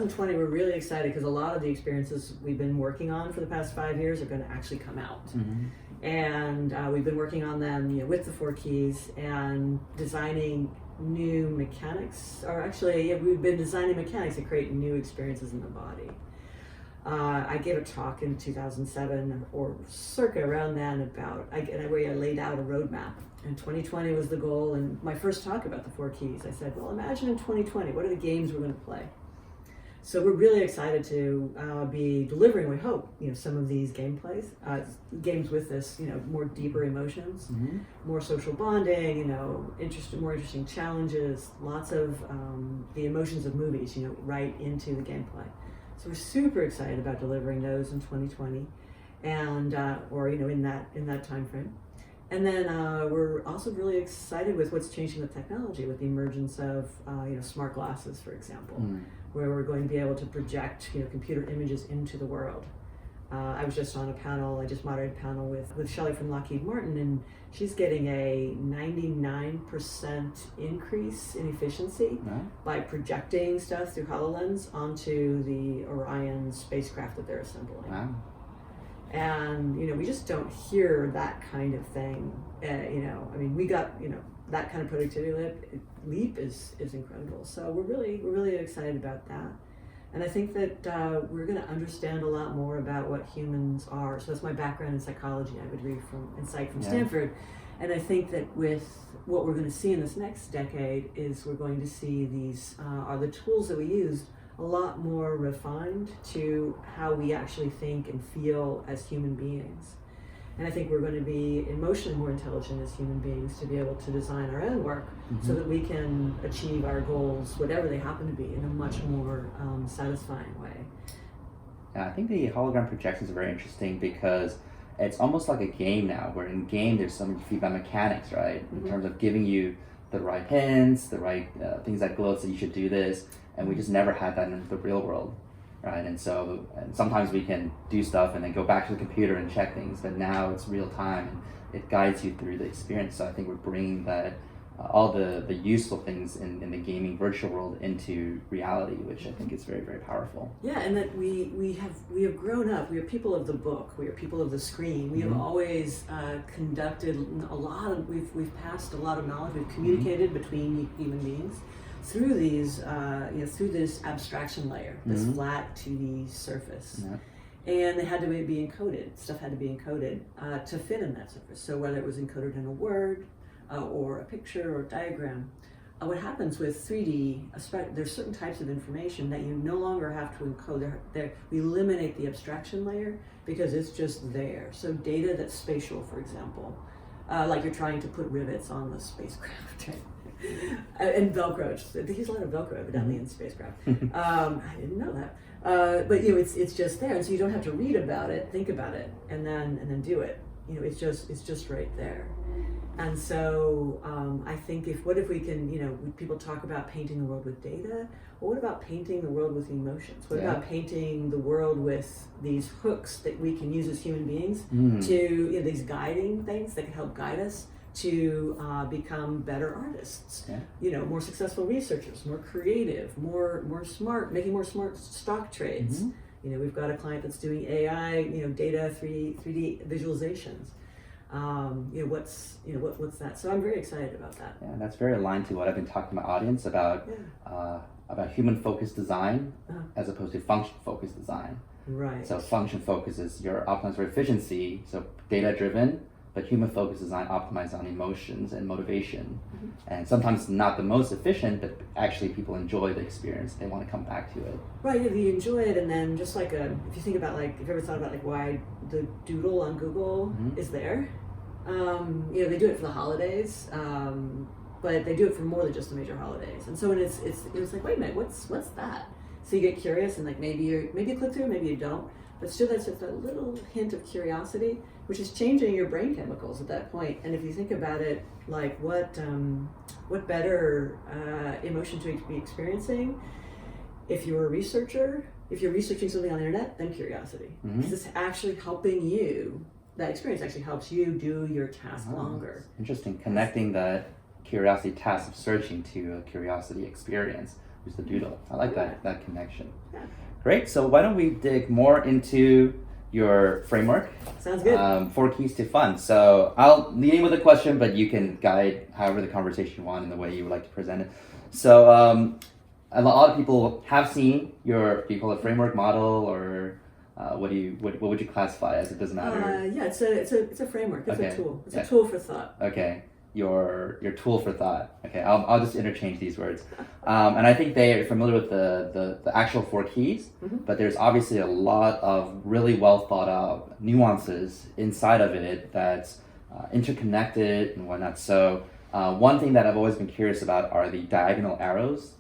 2020, we're really excited because a lot of the experiences we've been working on for the past 5 years are going to actually come out. And we've been working on them with the 4 Keys and designing new mechanics, or actually we've been designing mechanics to create new experiences in the body. I gave a talk in 2007 or circa around then about, where I laid out a roadmap, and 2020 was the goal. And my first talk about the 4 Keys, I said, well, imagine in 2020, what are the games we're going to play? So we're really excited to be delivering, we hope, some of these games with this, more deeper emotions, more social bonding, more interesting challenges, lots of the emotions of movies, right into the gameplay. So we're super excited about delivering those in 2020, and or in that time frame. And then we're also really excited with what's changing with technology, with the emergence of smart glasses, for example, where we're going to be able to project computer images into the world. I was just on a panel, I just moderated a panel with Shelley from Lockheed Martin, and she's getting a 99% increase in efficiency by projecting stuff through HoloLens onto the Orion spacecraft that they're assembling. Wow. And we just don't hear that kind of thing. We got that kind of productivity leap is incredible. So we're really excited about that. And I think that we're going to understand a lot more about what humans are. So that's my background in psychology. I would read in psych from Stanford. And I think that with what we're going to see in this next decade is we're going to see these are the tools that we use a lot more refined to how we actually think and feel as human beings. And I think we're going to be emotionally more intelligent as human beings to be able to design our own work so that we can achieve our goals, whatever they happen to be, in a much more satisfying way. Yeah, I think the hologram projections are very interesting because it's almost like a game now, where in game there's some feedback mechanics, right? In terms of giving you the right hints, the right things that glow so you should do this, and we just never had that in the real world. Right, and sometimes we can do stuff and then go back to the computer and check things, but now it's real time and it guides you through the experience. So I think we're bringing that all the useful things in the gaming virtual world into reality, which I think is very, very powerful. Yeah, and that we have grown up. We are people of the book. We are people of the screen. We have always conducted a lot of. We've passed a lot of knowledge. We've communicated between human beings through these, through this abstraction layer, this flat 2D surface. And they had to be encoded. Stuff had to be encoded to fit in that surface. So whether it was encoded in a word or a picture or diagram, what happens with 3D, there's certain types of information that you no longer have to encode. We eliminate the abstraction layer because it's just there. So data that's spatial, for example, like you're trying to put rivets on the spacecraft, right? And Velcro. They use a lot of Velcro evidently in spacecraft. I didn't know that. But it's just there, and so you don't have to read about it, think about it, and then do it. It's just right there. And so I think what if we can, people talk about painting the world with data. Well, what about painting the world with emotions? What about painting the world with these hooks that we can use as human beings to these guiding things that can help guide us to become better artists, more successful researchers, more creative, more smart, making more smart stock trades. We've got a client that's doing AI, data 3D visualizations. What's that? So I'm very excited about that. Yeah, that's very aligned to what I've been talking to my audience about human-focused design as opposed to function-focused design. Right. So function-focused is your optimized for efficiency, so data-driven. But human focused design optimized on emotions and motivation. And sometimes not the most efficient, but actually people enjoy the experience. They want to come back to it. Right, if you enjoy it, and then just like if you think about if you've ever thought about why the doodle on Google is there. They do it for the holidays, but they do it for more than just the major holidays. And so it's like, wait a minute, what's that? So you get curious and maybe you click through, maybe you don't. But still, that's just a little hint of curiosity, which is changing your brain chemicals at that point. And if you think about it, what better emotion to be experiencing if you're a researcher, if you're researching something on the internet, than curiosity. Because it's actually helping you, that experience actually helps you do your task longer. Interesting, connecting that curiosity task of searching to a curiosity experience, use the doodle. I like that connection. Yeah. Great. So why don't we dig more into your framework? Sounds good. 4Keys2Fun. So I'll lead in with a question, but you can guide however the conversation you want in the way you would like to present it. So a lot of people have seen do you call it framework, model, or what would you classify as? It doesn't matter. Yeah, it's a framework. It's a tool. It's a tool for thought. Okay. Your tool for thought. Okay, I'll just interchange these words. And I think they are familiar with the actual 4 keys, but there's obviously a lot of really well thought out nuances inside of it that's interconnected and whatnot. So one thing that I've always been curious about are the diagonal arrows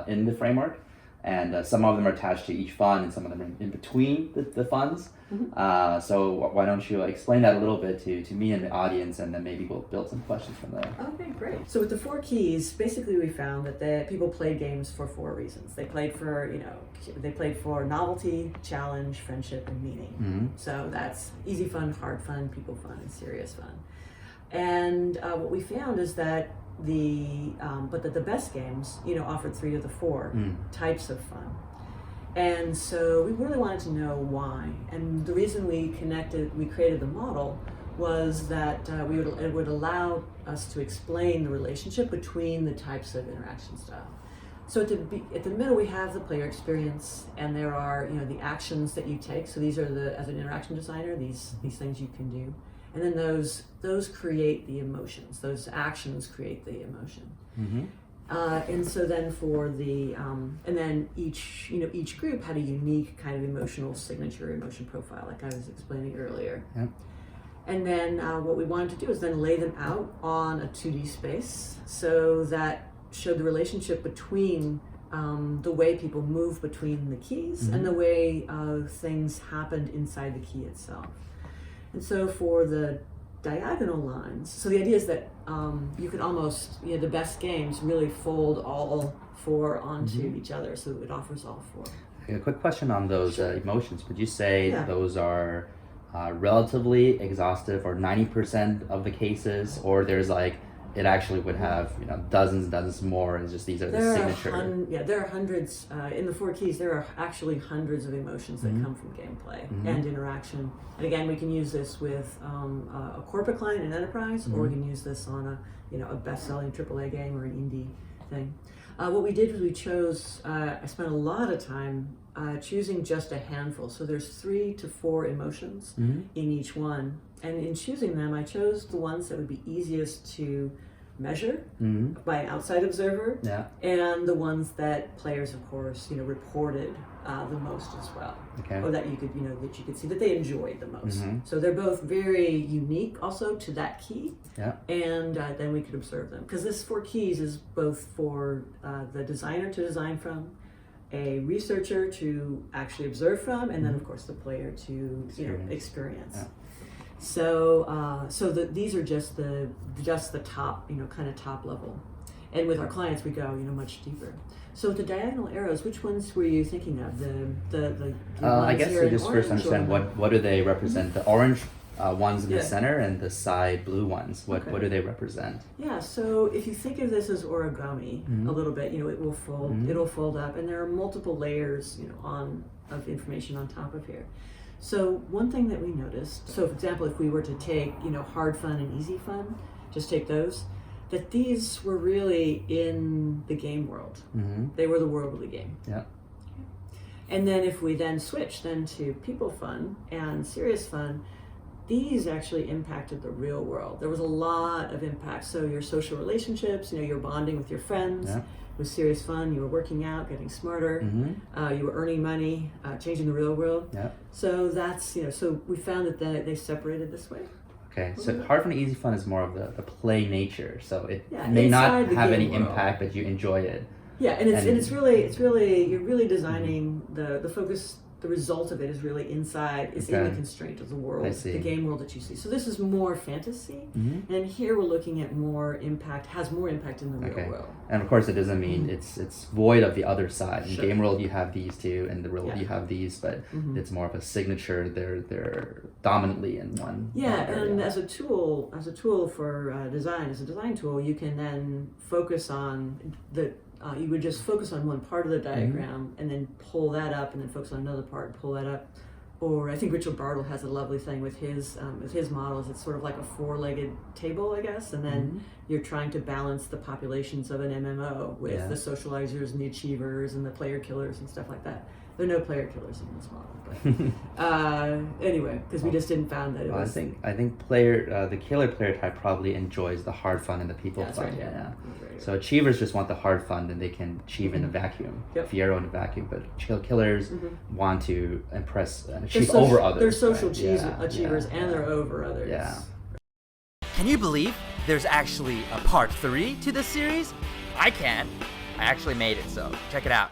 in the framework. And some of them are attached to each fund and some of them are in between the funds. So why don't you explain that a little bit to me and the audience, and then maybe we'll build some questions from there. Okay, great. So with the 4 keys, basically we found that people played games for 4 reasons. They played for novelty, challenge, friendship, and meaning. So that's easy fun, hard fun, people fun, and serious fun. And what we found is that the best games, offered 3 of the 4 types of fun. And so we really wanted to know why. And the reason we created the model was that it would allow us to explain the relationship between the types of interaction style. So at the middle we have the player experience, and there are the actions that you take. So these are as an interaction designer, these things you can do. And then those create the emotions. Those actions create the emotion. And so then for and then each group had a unique kind of emotional signature, emotion profile, like I was explaining earlier. Yep. And then what we wanted to do is then lay them out on a 2D space, so that showed the relationship between the way people move between the keys and the way things happened inside the key itself. And so for the diagonal lines, so the idea is that you can almost, the best games really fold all 4 onto each other, so it offers all 4. A quick question on those emotions. Would you say those are relatively exhaustive, or 90% of the cases, or there's it actually would have dozens and dozens more, and just these are the signature? There are hundreds in the 4 keys. There are actually hundreds of emotions that come from gameplay and interaction. And again, we can use this with a corporate client, an enterprise, or we can use this on a best-selling AAA game or an indie thing. What we did was we chose. I spent a lot of time choosing just a handful. So there's 3 to 4 emotions in each one, and in choosing them, I chose the ones that would be easiest to measure by an outside observer, and the ones that players, of course, reported the most as well, or that you could see that they enjoyed the most. So they're both very unique, also to that key, and then we could observe them, because this 4 keys is both for the designer to design from, a researcher to actually observe from, and then of course the player to experience. So these are just the top, kind of top level, and with our clients we go much deeper. So the diagonal arrows, which ones were you thinking of? The I guess here to just first understand what do they represent? The orange ones in the center and the side blue ones. What do they represent? Yeah. So if you think of this as origami a little bit, it will fold. It'll fold up, and there are multiple layers, of information on top of here. So one thing that we noticed, so for example, if we were to take, hard fun and easy fun, just take those, that these were really in the game world. They were the world of the game. Yeah. And then if we then switch to people fun and serious fun, these actually impacted the real world. There was a lot of impact. So your social relationships, you're bonding with your friends. Yeah. It was serious fun. You were working out, getting smarter. You were earning money, changing the real world. Yeah. So that's, so we found that they separated this way. Okay, so hard fun and easy fun is more of the play nature. So it Yeah, may not inside the have any game world. impact, but you enjoy it. Yeah, and it's really you're really designing the focus. The result of it is really inside. It's in the constraint of the world, the game world that you see. So this is more fantasy, and here we're looking at has more impact in the real world. And of course, it doesn't mean it's void of the other side. In game world, you have these two, and the real world you have these, but it's more of a signature. They're dominantly in one. Yeah, and as a tool for design, as a design tool, you can then focus on you would just focus on one part of the diagram and then pull that up, and then focus on another part and pull that up. Or I think Richard Bartle has a lovely thing with his models. It's sort of like a four-legged table, I guess, and then you're trying to balance the populations of an MMO with the socializers and the achievers and the player killers and stuff like that. There are no player killers in this model, but anyway, because we just didn't find that it was. I think the killer player type probably enjoys the hard fun and the people That's fun. right, Yeah. Right. So achievers just want the hard fun, and they can achieve in a vacuum, Fiero in a vacuum. But killers want to impress and achieve over others. They're social achievers, and they're over others. Yeah. Can you believe there's actually a part 3 to this series? I can. I actually made it, so check it out.